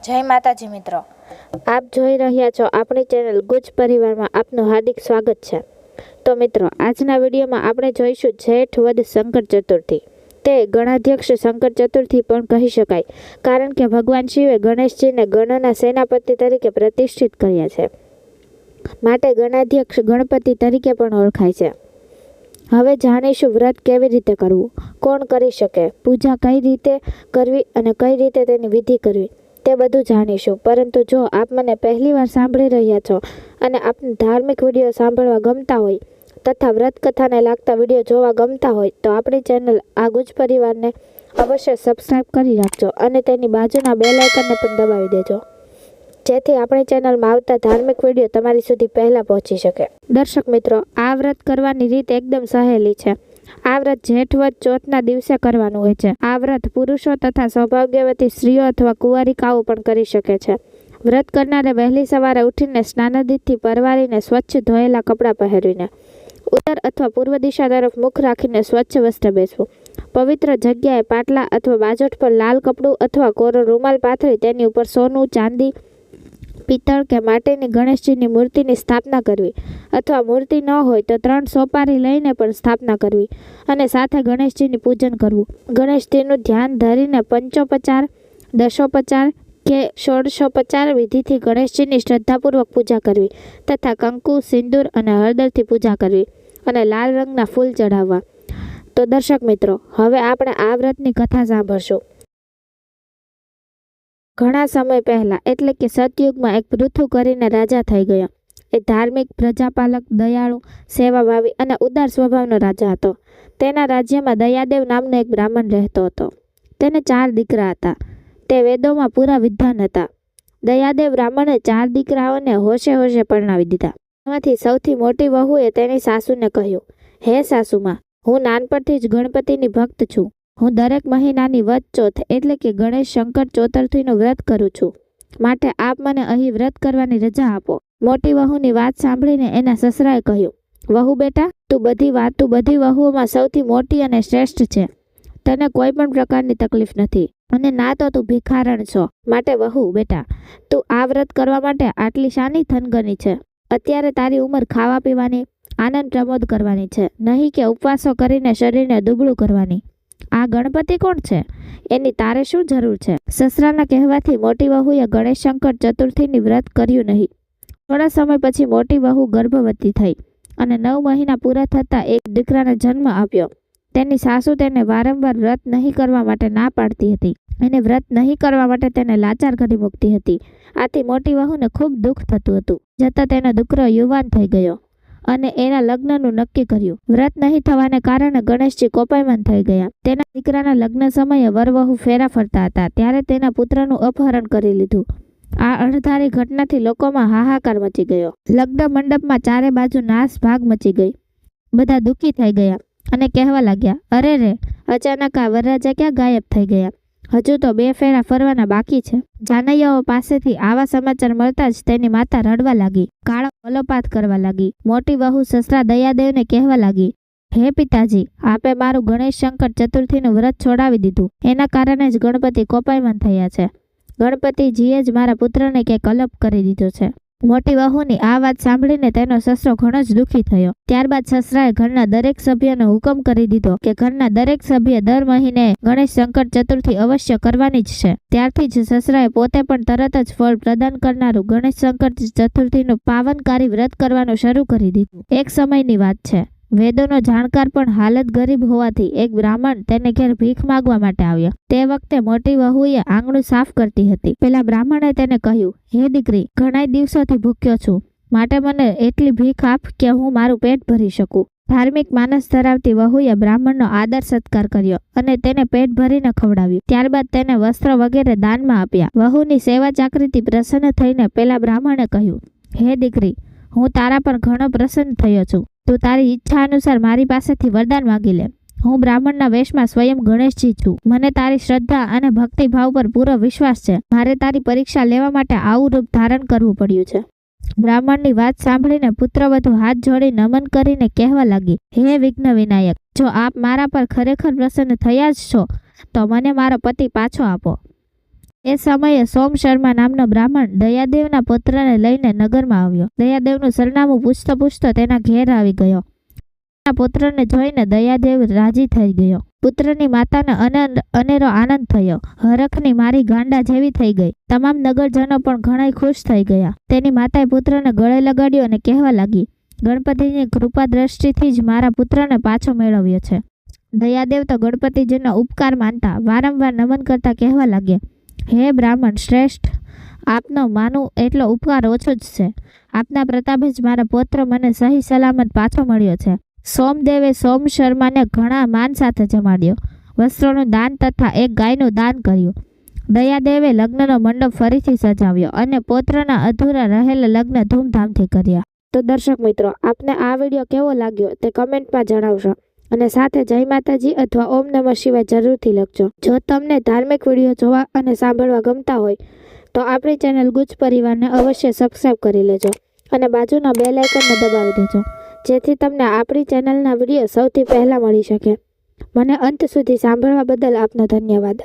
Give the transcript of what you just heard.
જય માતાજી મિત્રો, આપ જોઈ રહ્યા છો આપણી ચેનલ ગુજ પરિવારમાં આપનું હાર્દિક સ્વાગત છે। તો મિત્રો, આજના વિડીયોમાં આપણે જોઈશું જેઠ વદ સંકટ ચતુર્થી। તે ગણાધ્યક્ષ સંકટ ચતુર્થી પણ કહી શકાય, કારણ કે ભગવાન શિવે ગણેશજીને ગણના સેનાપતિ તરીકે પ્રતિષ્ઠિત કર્યા છે, માટે ગણાધ્યક્ષ ગણપતિ તરીકે પણ ઓળખાય છે। હવે જાણીશું વ્રત કેવી રીતે કરવું, કોણ કરી શકે, પૂજા કઈ રીતે કરવી અને કઈ રીતે તેની વિધિ કરવી તે બધું જાણીશું। પરંતુ જો આપ મને પહેલીવાર સાંભળી રહ્યા છો અને આપને ધાર્મિક વિડીયો સાંભળવા ગમતા હોય તથા વ્રત કથાને લાગતા વિડીયો જોવા ગમતા હોય તો આપણી ચેનલ આ ગુજ પરિવારને અવશ્ય સબસ્ક્રાઈબ કરી રાખજો અને તેની બાજુના બેલ આઇકનને પણ દબાવી દેજો, જેથી આપણી ચેનલમાં આવતા ધાર્મિક વિડીયો તમારી સુધી પહેલાં પહોંચી શકે। દર્શક મિત્રો, આ વ્રત કરવાની રીત એકદમ સહેલી છે। આ વ્રત જેઠ વદ ચોથના દિવસે કરવાનું હોય છે। આ વ્રત પુરુષો તથા સૌભાગ્યવતી સ્ત્રીઓ અથવા કુંવારિકાઓ પણ કરી શકે છે। વ્રત કરનારે વહેલી સવારે ઉઠીને સ્નાનાદિથી પરવારીને સ્વચ્છ ધોયેલા કપડાં પહેરીને ઉત્તર અથવા પૂર્વ દિશા તરફ મુખ રાખીને સ્વચ્છ વસ્ત્ર બેસવું, પવિત્ર જગ્યાએ પાટલા અથવા બાજોઠ પર લાલ કપડું અથવા કોરો રૂમાલ પાથરી તેની ઉપર સોનું, ચાંદી, પિત્તળ કે માટીની ગણેશજીની મૂર્તિની સ્થાપના કરવી, અથવા મૂર્તિ ન હોય તો 3 સોપારી લઈને પણ સ્થાપના કરવી અને સાથે ગણેશજીની પૂજન કરવું। ગણેશજીનું ધ્યાન ધરીને પંચોપચાર, દશોપચાર કે ષોડશોપચાર વિધિથી ગણેશજીની શ્રદ્ધાપૂર્વક પૂજા કરવી તથા કંકુ, સિંદૂર અને હળદરથી પૂજા કરવી અને લાલ રંગના ફૂલ ચઢાવવા। તો દર્શક મિત્રો, હવે આપણે આ વ્રતની કથા સાંભળશું। ઘણા સમય પહેલા એટલે કે સતયુગમાં એક પૃથુ કરીને રાજા થઈ ગયો। એ ધાર્મિક, પ્રજાપાલક, દયાળુ, સેવાભાવી અને ઉદાર સ્વભાવનો રાજા હતો। તેના રાજ્યમાં દયાદેવ નામનો એક બ્રાહ્મણ રહેતો હતો। તેને 4 દીકરા હતા। તે વેદોમાં પૂરા વિદ્વાન હતા। દયાદેવ બ્રાહ્મણે 4 દીકરાઓને હોશે હોશે પરણાવી દીધા। એમાંથી સૌથી મોટી વહુએ તેની સાસુને કહ્યું, હે સાસુમાં, હું નાનપણથી જ ગણપતિની ભક્ત છું। હું દરેક મહિનાની વદ ચોથ એટલે કે ગણેશ સંકટ ચતુર્થીનું વ્રત કરું છું, માટે આપ મને અહીં વ્રત કરવાની રજા આપો। મોટી વહુની વાત સાંભળીને એના સસરાએ કહ્યું, વહુ બેટા, તું બધી વહુઓમાં સૌથી મોટી અને શ્રેષ્ઠ છે। તને કોઈ પણ પ્રકારની તકલીફ નથી અને ના તો તું ભિખારણ છો, માટે વહુ બેટા, તું આ વ્રત કરવા માટે આટલી શાની થનગની છે? અત્યારે તારી ઉંમર ખાવા પીવાની, આનંદ પ્રમોદ કરવાની છે, નહીં કે ઉપવાસો કરીને શરીરને દુબળું કરવાની। આ ગણપતિ કોણ છે? એની તારે શું જરૂર છે? સસરાના કહેવાથી મોટી વહુએ ગણેશ સંકટ ચતુર્થીની વ્રત કર્યું નહીં। થોડા સમય પછી મોટી વહુ ગર્ભવતી થઈ અને 9 મહિના પૂરા થતાં એક દીકરાને જન્મ આપ્યો। તેની સાસુ તેને વારંવાર વ્રત નહીં કરવા માટે ના પાડતી હતી અને વ્રત નહીં કરવા માટે તેને લાચાર કરી મૂકતી હતી। આથી મોટી વહુને ખૂબ દુઃખ થતું હતું। છતાં તેનો દીકરો યુવાન થઈ ગયો અને એના લગ્નનું નક્કી કર્યું। વ્રત નહીં થવાને કારણે ગણેશજી કોપાયમાન થઈ ગયા। તેના દીકરાના લગ્ન સમયે વરવહુ ફેરા ફરતા હતા ત્યારે તેના પુત્રનું અપહરણ કરી લીધું। આ અણધારી ઘટનાથી લોકોમાં હાહાકાર મચી ગયો। લગ્ન મંડપમાં ચારે બાજુ નાસ ભાગ મચી ગઈ। બધા દુઃખી થઈ ગયા અને કહેવા લાગ્યા, અરે રે, અચાનક આ વરરાજા ક્યાં ગાયબ થઈ ગયા? હજુ તો 2 ફેરા ફરવાના બાકી છે। જાનૈયાઓ પાસેથી આવા સમાચાર મળતા જ તેની માતા રડવા લાગી, કાળો વલોપાત કરવા લાગી। મોટી વહુ સસરા દયાદેવને કહેવા લાગી, હે પિતાજી, આપે મારું ગણેશ સંકટ ચતુર્થીનું વ્રત છોડાવી દીધું, એના કારણે જ ગણપતિ કોપાયમાન થયા છે। ગણપતિજીએ જ મારા પુત્રને ક્યાંક અલપ કરી દીધો છે। મોટી વહુની આ વાત સાંભળીને તેનો સસરો ઘણો જ દુઃખી થયો। ત્યારબાદ સસરાએ ઘરના દરેક સભ્યને હુકમ કરી દીધો કે ઘરના દરેક સભ્ય દર મહિને ગણેશ સંકટ ચતુર્થી અવશ્ય કરવાની જ છે। ત્યારથી જ સસરાએ પોતે પણ તરત જ ફળ પ્રદાન કરનારું ગણેશ સંકટ ચતુર્થીનું પાવનકારી વ્રત કરવાનું શરૂ કરી દીધું। એક સમયની વાત છે, વેદોનો જાણકાર પણ હાલત ગરીબ હોવાથી એક બ્રાહ્મણ તેને ઘેર ભીખ માંગવા માટે આવ્યો। તે વખતે મોટી વહુએ આંગણું સાફ કરતી હતી। પેલા બ્રાહ્મણે તેને કહ્યું, હે દીકરી, ઘણા દિવસોથી ભૂખ્યો છું, માટે મને એટલી ભીખ આપ કે હું મારું પેટ ભરી શકું। ધાર્મિક માનસ ધરાવતી વહુએ બ્રાહ્મણનો આદર સત્કાર કર્યો અને તેને પેટ ભરીને ખવડાવ્યું। ત્યારબાદ તેને વસ્ત્ર વગેરે દાનમાં આપ્યા। વહુની સેવા ચાકરીથી પ્રસન્ન થઈને પેલા બ્રાહ્મણે કહ્યું, હે દીકરી, હું તારા પર ઘણો પ્રસન્ન થયો છું। તું તારી ઈચ્છા અનુસાર મારી પાસેથી વરદાન માગી લે। હું બ્રાહ્મણના વેશમાં સ્વયં ગણેશજી છું। મને તારી શ્રદ્ધા અને ભક્તિભાવ પર પૂરો વિશ્વાસ છે। મારે તારી પરીક્ષા લેવા માટે આવું રૂપ ધારણ કરવું પડ્યું છે। બ્રાહ્મણની વાત સાંભળીને પુત્રવધુ હાથ જોડી નમન કરીને કહેવા લાગી, હે વિઘ્ન વિનાયક, જો આપ મારા પર ખરેખર પ્રસન્ન થયા જ છો તો મને મારો પતિ પાછો આપો। એ સમયે સોમ શર્મા નામનો બ્રાહ્મણ દયાદેવના પુત્રને લઈને નગરમાં આવ્યો. દયાદેવનું સરનામું પૂછતો પૂછતો તેના ઘેર આવી ગયો. તેના પુત્રને જોઈને દયાદેવ રાજી થઈ ગયો. પુત્રની માતાને અનેરો આનંદ થયો. હરખની મારી ગાંડા જેવી થઈ ગઈ. તમામ નગરજનો પણ ઘણા ખુશ થઈ ગયા. તેની માતાએ પુત્રને ગળે લગાડ્યો અને કહેવા લાગી, ગણપતિની કૃપા દ્રષ્ટિથી જ મારા પુત્રને પાછો મેળવ્યો છે. દયાદેવ તો ગણપતિજીનો ઉપકાર માનતા વારંવાર નમન કરતા કહેવા લાગ્યા, હે બ્રાહ્મણ શ્રેષ્ઠ, આપનો માનું એટલો ઉપકાર ઓછો જ છે. આપના પ્રતાપે જ મારા પુત્ર મને સહી સલામત પાછો મળ્યો છે. સોમદેવે સોમ શર્માને ઘણા માન સાથે જમાડ્યો. વસ્ત્રોનું દાન તથા એક ગાયનું દાન કર્યું. દયાદેવે લગ્નનો મંડપ ફરીથી સજાવ્યો અને પુત્રના અધૂરા રહેલા લગ્ન ધૂમધામથી કર્યા. તો દર્શક મિત્રો, આપને આ વિડીયો કેવો લાગ્યો તે કમેન્ટમાં જણાવશો અને સાથે જય માતાજી અથવા ઓમ નમઃ શિવાય જરૂરથી લખજો. જો તમને ધાર્મિક વિડીયો જોવા અને સાંભળવા ગમતા હોય તો આપણી ચેનલ ગુજ પરિવારને અવશ્ય સબસ્ક્રાઈબ કરી લેજો અને બાજુના બેલ આઇકનને દબાવી દેજો, જેથી તમને આપણી ચેનલના વિડીયો સૌથી પહેલાં મળી શકે. મને અંત સુધી સાંભળવા બદલ આપનો ધન્યવાદ.